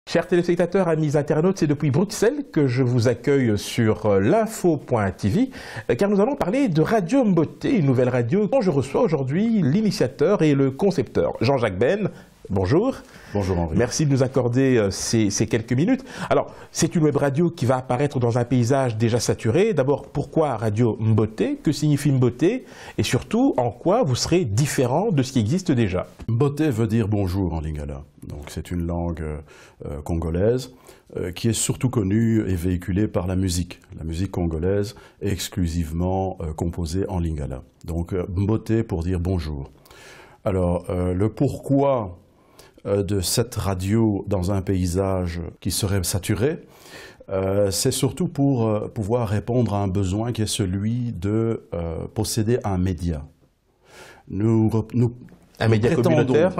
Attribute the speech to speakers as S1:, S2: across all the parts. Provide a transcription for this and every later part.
S1: Chers téléspectateurs, amis internautes, c'est depuis Bruxelles que je vous accueille sur l'info.tv car nous allons parler de Radio Mboté, une nouvelle radio dont je reçois aujourd'hui l'initiateur et le concepteur, Jean-Jacques Ben. Bonjour.
S2: Bonjour Henri.
S1: Merci de nous accorder ces quelques minutes. Alors, c'est une web radio qui va apparaître dans un paysage déjà saturé. D'abord, pourquoi Radio Mboté? Que signifie Mboté? Et surtout, en quoi vous serez différent de ce qui existe déjà?
S2: Mboté veut dire bonjour en lingala. Donc c'est une langue congolaise qui est surtout connue et véhiculée par la musique. La musique congolaise est exclusivement composée en lingala. Donc Mboté pour dire bonjour. Alors le pourquoi de cette radio dans un paysage qui serait saturé, c'est surtout pour pouvoir répondre à un besoin qui est celui de posséder un média.
S1: Un média communautaire.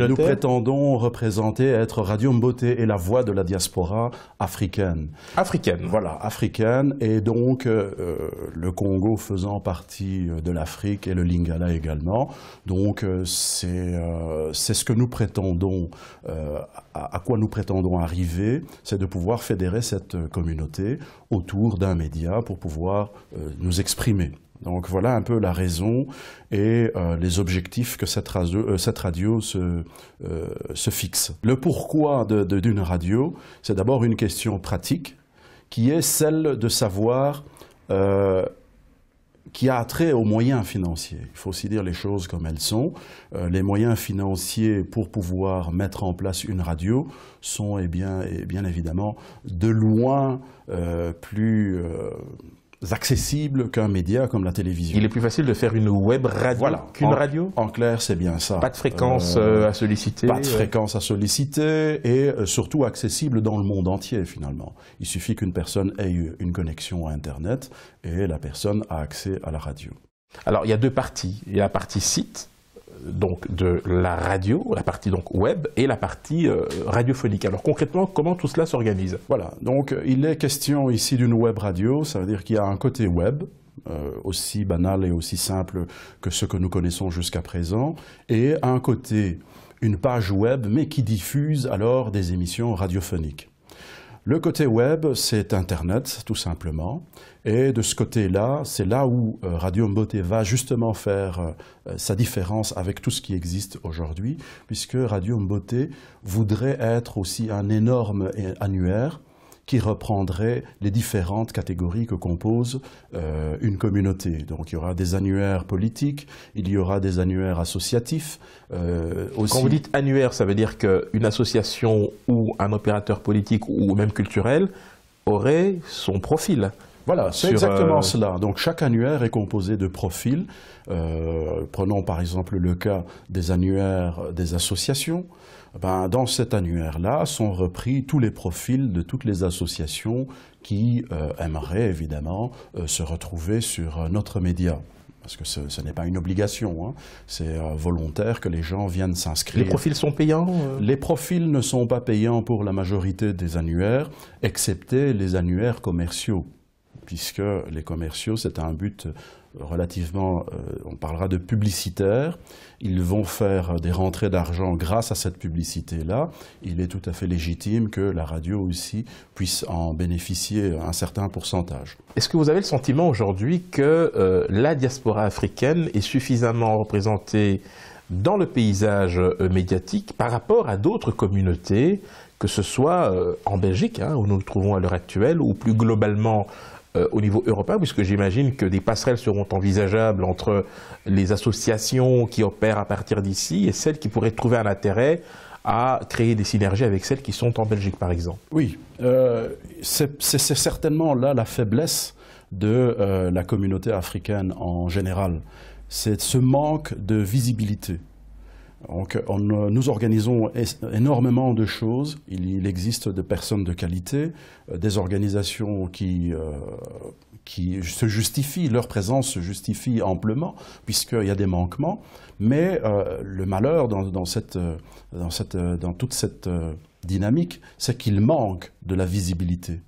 S2: Nous prétendons représenter, être Radio Mboté et la voix de la diaspora africaine.
S1: Africaine.
S2: Voilà, africaine. Et donc, le Congo faisant partie de l'Afrique et le Lingala également. Donc, c'est ce que nous prétendons, à quoi nous prétendons arriver, c'est de pouvoir fédérer cette communauté autour d'un média pour pouvoir nous exprimer. Donc voilà un peu la raison et les objectifs que cette radio se fixe. Le pourquoi d'une radio, c'est d'abord une question pratique qui est celle de savoir qui a trait aux moyens financiers. Il faut aussi dire les choses comme elles sont. Les moyens financiers pour pouvoir mettre en place une radio sont bien évidemment de loin plus accessible qu'un média comme la télévision.
S1: Il est plus facile de faire une web radio qu'une radio?
S2: En clair, c'est bien ça.
S1: Pas de fréquence à solliciter?
S2: Pas de fréquence à solliciter et surtout accessible dans le monde entier finalement. Il suffit qu'une personne ait une connexion à Internet et la personne a accès à la radio.
S1: Alors, il y a deux parties. Il y a la partie site, donc de la radio, la partie donc web et la partie radiophonique. Alors concrètement, comment tout cela s'organise?
S2: Voilà, donc il est question ici d'une web radio, ça veut dire qu'il y a un côté web, aussi banal et aussi simple que ce que nous connaissons jusqu'à présent, et un côté, une page web, mais qui diffuse alors des émissions radiophoniques. Le côté web, c'est Internet, tout simplement. Et de ce côté-là, c'est là où Radio Mboté va justement faire sa différence avec tout ce qui existe aujourd'hui, puisque Radio Mboté voudrait être aussi un énorme annuaire qui reprendrait les différentes catégories que compose une communauté. Donc il y aura des annuaires politiques, il y aura des annuaires associatifs.
S1: Aussi. Quand vous dites annuaire, ça veut dire qu'une association ou un opérateur politique ou même culturel aurait son profil.
S2: Voilà, c'est exactement cela. Donc chaque annuaire est composé de profils. Prenons par exemple le cas des annuaires des associations. Ben, dans cet annuaire-là sont repris tous les profils de toutes les associations qui aimeraient évidemment se retrouver sur notre média. Parce que ce n'est pas une obligation, hein. C'est volontaire que les gens viennent s'inscrire.
S1: Les profils sont payants?
S2: Les profils ne sont pas payants pour la majorité des annuaires, excepté les annuaires commerciaux. Puisque les commerciaux, c'est un but relativement, on parlera de publicitaire, ils vont faire des rentrées d'argent grâce à cette publicité-là. Il est tout à fait légitime que la radio aussi puisse en bénéficier un certain pourcentage.
S1: Est-ce que vous avez le sentiment aujourd'hui que la diaspora africaine est suffisamment représentée dans le paysage médiatique par rapport à d'autres communautés, que ce soit en Belgique, hein, où nous nous trouvons à l'heure actuelle, ou plus globalement au niveau européen, puisque j'imagine que des passerelles seront envisageables entre les associations qui opèrent à partir d'ici et celles qui pourraient trouver un intérêt à créer des synergies avec celles qui sont en Belgique, par exemple?
S2: Oui, c'est certainement là la faiblesse de la communauté africaine en général. C'est ce manque de visibilité. Donc, nous organisons énormément de choses. Il existe des personnes de qualité, des organisations qui se justifient, leur présence se justifie amplement, puisqu'il y a des manquements. Mais le malheur dans toute cette dynamique, c'est qu'il manque de la visibilité.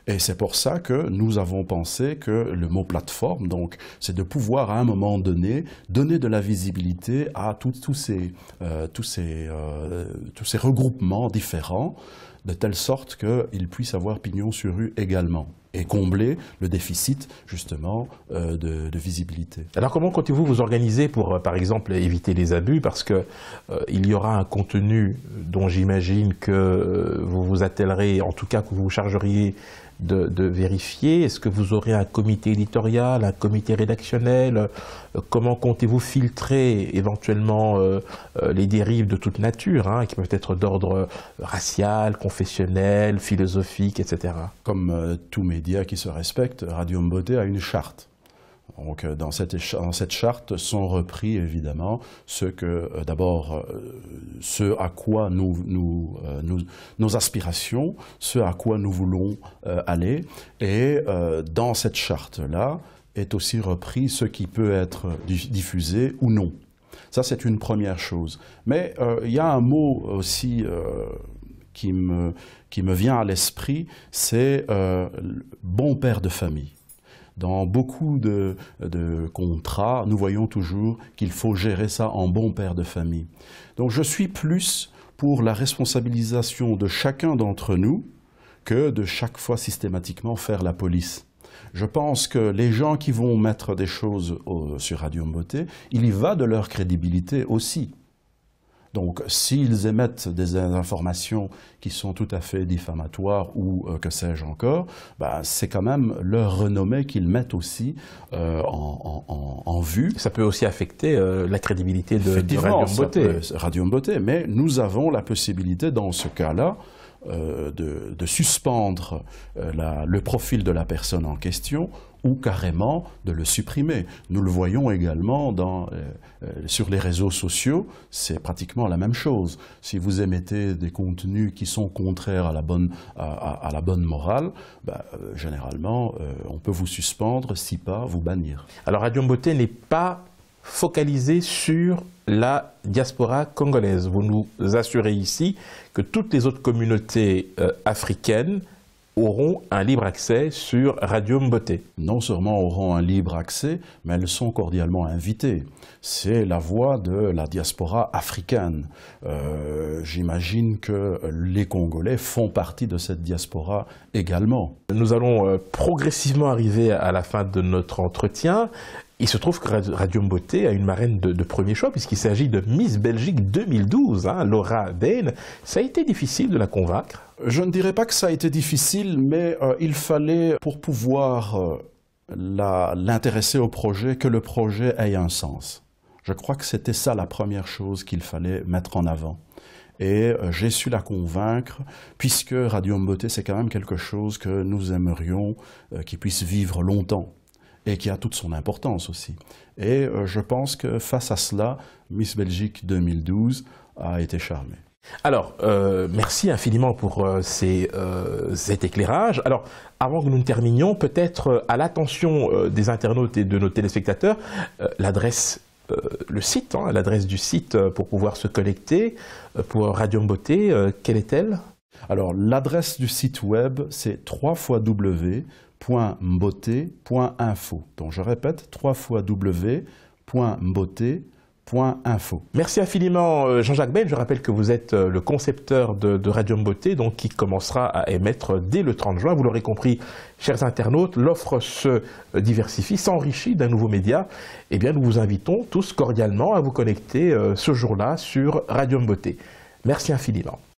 S2: Et c'est pour ça que nous avons pensé que le mot plateforme, donc, c'est de pouvoir à un moment donné donner de la visibilité à tous ces regroupements différents de telle sorte qu'il puisse avoir pignon sur rue également, et combler le déficit, justement, de visibilité.
S1: Alors comment comptez-vous vous organiser pour, par exemple, éviter les abus? Parce que il y aura un contenu dont j'imagine que vous vous attellerez, en tout cas que vous vous chargeriez de vérifier. Est-ce que vous aurez un comité éditorial, un comité rédactionnel? Comment comptez-vous filtrer éventuellement les dérives de toute nature, hein, qui peuvent être d'ordre racial, confessionnel, philosophique, etc.
S2: Comme tout média qui se respecte, Radio Mbote a une charte. Donc, dans cette charte sont repris évidemment d'abord ce à quoi nos aspirations, ce à quoi nous voulons aller, et dans cette charte-là est aussi repris ce qui peut être diffusé ou non. Ça, c'est une première chose. Mais il y a un mot aussi qui me vient à l'esprit, c'est bon père de famille. Dans beaucoup de contrats, nous voyons toujours qu'il faut gérer ça en bon père de famille. Donc je suis plus pour la responsabilisation de chacun d'entre nous que de chaque fois systématiquement faire la police. Je pense que les gens qui vont mettre des choses sur Radio Mbote, il y va de leur crédibilité aussi. Donc, s'ils émettent des informations qui sont tout à fait diffamatoires ou que sais-je encore, ben, c'est quand même leur renommée qu'ils mettent aussi en vue.
S1: Ça peut aussi affecter la crédibilité de Radio Mbote.
S2: Radio Mbote, mais nous avons la possibilité, dans ce cas-là, de suspendre le profil de la personne en question ou carrément de le supprimer. Nous le voyons également sur les réseaux sociaux, c'est pratiquement la même chose. Si vous émettez des contenus qui sont contraires à la bonne morale, ben, généralement, on peut vous suspendre, si pas, vous bannir.
S1: Alors Radio Mbote n'est pas focalisé sur la diaspora congolaise. Vous nous assurez ici que toutes les autres communautés africaines auront un libre accès sur Radio Mbote.
S2: Non seulement auront un libre accès, mais elles sont cordialement invitées. C'est la voix de la diaspora africaine. J'imagine que les Congolais font partie de cette diaspora également.
S1: Nous allons progressivement arriver à la fin de notre entretien. Il se trouve que Radio Mbote a une marraine de premier choix, puisqu'il s'agit de Miss Belgique 2012, hein, Laura Bain. Ça a été difficile de la convaincre?
S2: Je ne dirais pas que ça a été difficile, mais il fallait, pour pouvoir l'intéresser au projet, que le projet ait un sens. Je crois que c'était ça la première chose qu'il fallait mettre en avant. Et j'ai su la convaincre, puisque Radio Mbote, c'est quand même quelque chose que nous aimerions qu'il puisse vivre longtemps, et qui a toute son importance aussi. Et je pense que face à cela, Miss Belgique 2012 a été charmée.
S1: Alors, merci infiniment pour cet éclairage. Alors, avant que nous ne terminions, peut-être à l'attention des internautes et de nos téléspectateurs, l'adresse, le site, hein, l'adresse du site pour pouvoir se connecter pour Radio Mbote, quelle est-elle?
S2: Alors, l'adresse du site web, c'est www.mbote.info. Donc, je répète, www.mbote.info.
S1: Merci infiniment Jean-Jacques Bain. Je rappelle que vous êtes le concepteur de Radio Mbote, donc qui commencera à émettre dès le 30 juin. Vous l'aurez compris, chers internautes, l'offre se diversifie, s'enrichit d'un nouveau média. Eh bien, nous vous invitons tous cordialement à vous connecter ce jour-là sur Radio Mbote. Merci infiniment.